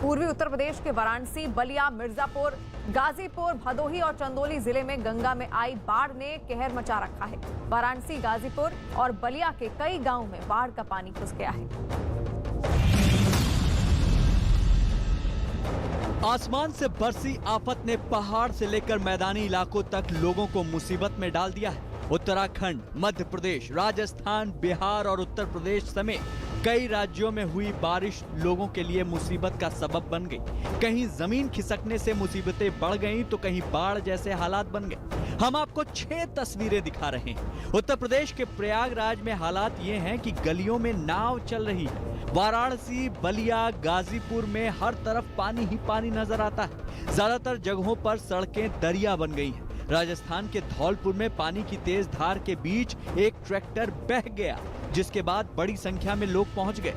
पूर्वी उत्तर प्रदेश के वाराणसी, बलिया, मिर्जापुर, गाजीपुर, भदोही और चंदौली जिले में गंगा में आई बाढ़ ने कहर मचा रखा है। वाराणसी, गाजीपुर और बलिया के कई गांवों में बाढ़ का पानी घुस गया है। आसमान से बरसी आफत ने पहाड़ से लेकर मैदानी इलाकों तक लोगों को मुसीबत में डाल दिया है। उत्तराखंड, मध्य प्रदेश, राजस्थान, बिहार और उत्तर प्रदेश समेत कई राज्यों में हुई बारिश लोगों के लिए मुसीबत का सबब बन गई। कहीं जमीन खिसकने से मुसीबतें बढ़ गईं तो कहीं बाढ़ जैसे हालात बन गए। हम आपको 6 तस्वीरें दिखा रहे हैं। उत्तर प्रदेश के प्रयागराज में हालात ये हैं कि गलियों में नाव चल रही है। वाराणसी, बलिया, गाजीपुर में हर तरफ पानी ही पानी नजर आता है। ज्यादातर जगहों पर सड़कें दरिया बन गई हैं। राजस्थान के धौलपुर में पानी की तेज धार के बीच एक ट्रैक्टर बह गया, जिसके बाद बड़ी संख्या में लोग पहुंच गए।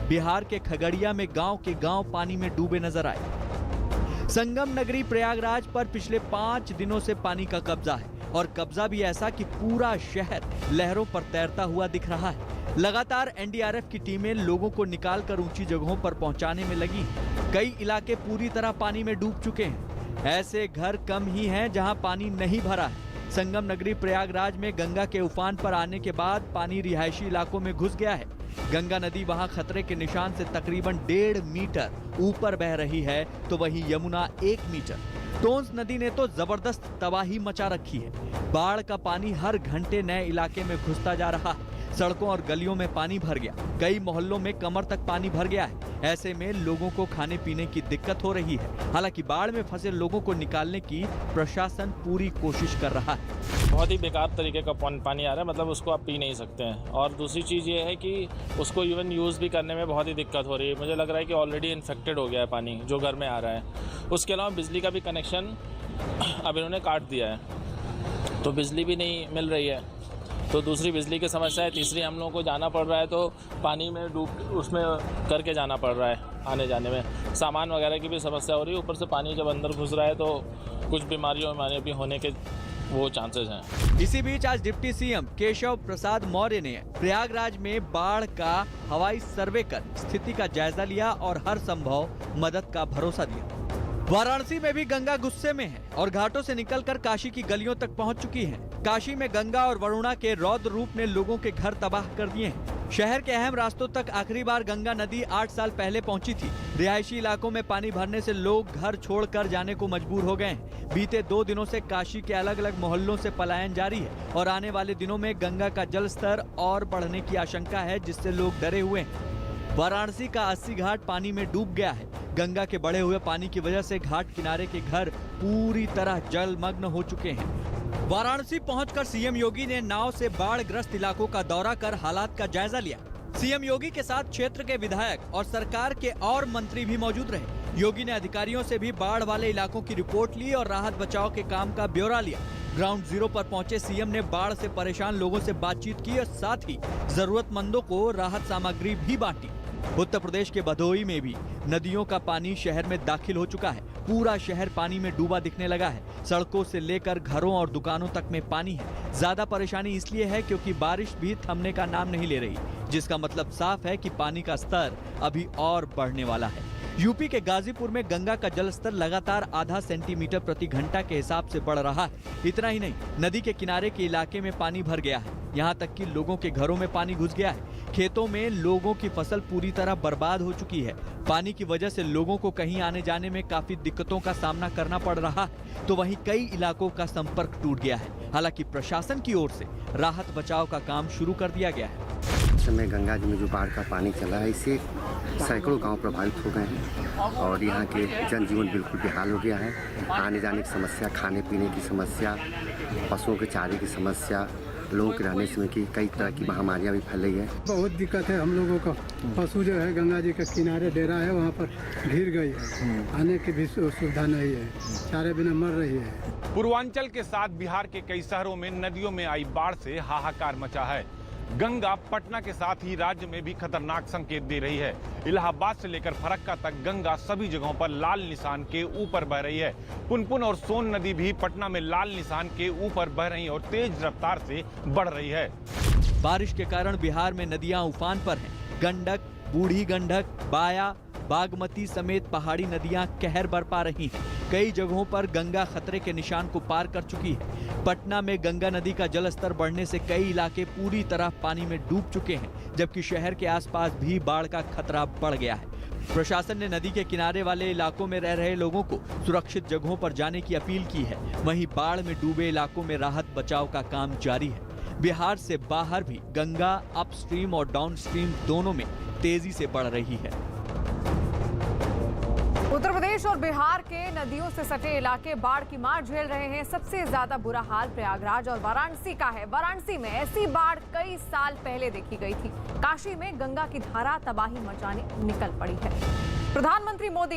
बिहार के खगड़िया में गांव के गांव पानी में डूबे नजर आए। संगम नगरी प्रयागराज पर पिछले 5 दिनों से पानी का कब्जा है और कब्जा भी ऐसा कि पूरा शहर लहरों पर तैरता हुआ दिख रहा है। लगातार एनडीआरएफ की टीमें लोगों को निकालकर ऊंची जगहों पर पहुंचाने में लगी। कई इलाके पूरी तरह पानी में डूब चुके हैं। ऐसे घर कम ही हैं जहां पानी नहीं भरा है। संगम नगरी प्रयागराज में गंगा के उफान पर आने के बाद पानी रिहायशी इलाकों में घुस गया है। गंगा नदी वहां खतरे के निशान से तकरीबन 1.5 मीटर ऊपर बह रही है, तो वहीं यमुना 1 मीटर। टोंस नदी ने तो जबरदस्त तबाही मचा रखी है। बाढ़ का पानी हर घंटे नए इलाके में घुसता जा रहा है। सड़कों और गलियों में पानी भर गया। कई मोहल्लों में कमर तक पानी भर गया है। ऐसे में लोगों को खाने पीने की दिक्कत हो रही है। हालांकि बाढ़ में फंसे लोगों को निकालने की प्रशासन पूरी कोशिश कर रहा है। बहुत ही बेकार तरीके का पानी आ रहा है, मतलब उसको आप पी नहीं सकते हैं। और दूसरी चीज़ ये है कि उसको इवन यूज़ भी करने में बहुत ही दिक्कत हो रही है। मुझे लग रहा है कि ऑलरेडी इन्फेक्टेड हो गया है पानी जो घर में आ रहा है। उसके अलावा बिजली का भी कनेक्शन अब इन्होंने काट दिया है, तो बिजली भी नहीं मिल रही है। तो दूसरी बिजली की समस्या है। तीसरी, हम लोगों को जाना पड़ रहा है तो पानी में डूब उसमें करके जाना पड़ रहा है। आने जाने में सामान वगैरह की भी समस्या हो रही है। ऊपर से पानी जब अंदर घुस रहा है तो कुछ बीमारियों भी होने के वो चांसेस हैं। इसी बीच आज डिप्टी सीएम केशव प्रसाद मौर्य ने प्रयागराज में बाढ़ का हवाई सर्वे कर स्थिति का जायजा लिया और हर संभव मदद का भरोसा दिया। वाराणसी में भी गंगा गुस्से में है और घाटों से निकलकर काशी की गलियों तक पहुंच चुकी है। काशी में गंगा और वरुणा के रौद्र रूप ने लोगों के घर तबाह कर दिए हैं। शहर के अहम रास्तों तक आखिरी बार गंगा नदी 8 साल पहले पहुंची थी। रिहायशी इलाकों में पानी भरने से लोग घर छोड़कर जाने को मजबूर हो गए हैं। बीते 2 दिनों से काशी के अलग अलग मोहल्लों से पलायन जारी है और आने वाले दिनों में गंगा का जल स्तर और बढ़ने की आशंका है, जिससे लोग डरे हुए हैं। वाराणसी का 80 घाट पानी में डूब गया है। गंगा के बढ़े हुए पानी की वजह से घाट किनारे के घर पूरी तरह जलमग्न हो चुके हैं। वाराणसी पहुंचकर सीएम योगी ने नाव से बाढ़ ग्रस्त इलाकों का दौरा कर हालात का जायजा लिया। सीएम योगी के साथ क्षेत्र के विधायक और सरकार के और मंत्री भी मौजूद रहे। योगी ने अधिकारियों से भी बाढ़ वाले इलाकों की रिपोर्ट ली और राहत बचाव के काम का ब्यौरा लिया। ग्राउंड जीरो पर पहुंचे सीएम ने बाढ़ से परेशान लोगों से बातचीत की और साथ ही जरूरतमंदों को राहत सामग्री भी बांटी। उत्तर प्रदेश के भदोही में भी नदियों का पानी शहर में दाखिल हो चुका है। पूरा शहर पानी में डूबा दिखने लगा है। सड़कों से लेकर घरों और दुकानों तक में पानी है। ज्यादा परेशानी इसलिए है क्योंकि बारिश भी थमने का नाम नहीं ले रही, जिसका मतलब साफ है कि पानी का स्तर अभी और बढ़ने वाला है। यूपी के गाजीपुर में गंगा का जल स्तर लगातार आधा सेंटीमीटर प्रति घंटा के हिसाब से बढ़ रहा है। इतना ही नहीं, नदी के किनारे के इलाके में पानी भर गया है। यहाँ तक कि लोगों के घरों में पानी घुस गया है। खेतों में लोगों की फसल पूरी तरह बर्बाद हो चुकी है। पानी की वजह से लोगों को कहीं आने जाने में काफी दिक्कतों का सामना करना पड़ रहा है, तो वहीं कई इलाकों का संपर्क टूट गया है। हालांकि प्रशासन की ओर से राहत बचाव का काम शुरू कर दिया गया है। इस समय गंगा जी में जो बाढ़ का पानी चला है, इससे सैकड़ों गांव प्रभावित हो गए हैं और यहाँ के जनजीवन बिल्कुल बेहाल हो गया है। आने जाने की समस्या, खाने पीने की समस्या, पशुओं के चारे की समस्या, लोगों के रहने से की कई तरह की महामारियां भी फैल रही है। बहुत दिक्कत है हम लोगों का। पशु जो है गंगा जी के किनारे डेरा है, वहाँ पर घिर गई है। आने की भी सुविधा नहीं है, चारे बिना मर रही है। पूर्वांचल के साथ बिहार के कई शहरों में नदियों में आई बाढ़ से हाहाकार मचा है। गंगा पटना के साथ ही राज्य में भी खतरनाक संकेत दे रही है। इलाहाबाद से लेकर फरक्का तक गंगा सभी जगहों पर लाल निशान के ऊपर बह रही है। पुनपुन और सोन नदी भी पटना में लाल निशान के ऊपर बह रही और तेज रफ्तार से बढ़ रही है। बारिश के कारण बिहार में नदियां उफान पर हैं। गंडक, बूढ़ी गंडक, बाया, बागमती समेत पहाड़ी नदियां कहर बरपा रही हैं। कई जगहों पर गंगा खतरे के निशान को पार कर चुकी है। पटना में गंगा नदी का जलस्तर बढ़ने से कई इलाके पूरी तरह पानी में डूब चुके हैं, जबकि शहर के आसपास भी बाढ़ का खतरा बढ़ गया है। प्रशासन ने नदी के किनारे वाले इलाकों में रह रहे लोगों को सुरक्षित जगहों पर जाने की अपील की है। वहीं बाढ़ में डूबे इलाकों में राहत बचाव का काम जारी है। बिहार से बाहर भी गंगा अपस्ट्रीम और डाउनस्ट्रीम दोनों में तेजी से बढ़ रही है। उत्तर प्रदेश और बिहार के नदियों से सटे इलाके बाढ़ की मार झेल रहे हैं। सबसे ज्यादा बुरा हाल प्रयागराज और वाराणसी का है। वाराणसी में ऐसी बाढ़ कई साल पहले देखी गई थी। काशी में गंगा की धारा तबाही मचाने निकल पड़ी है। प्रधानमंत्री मोदी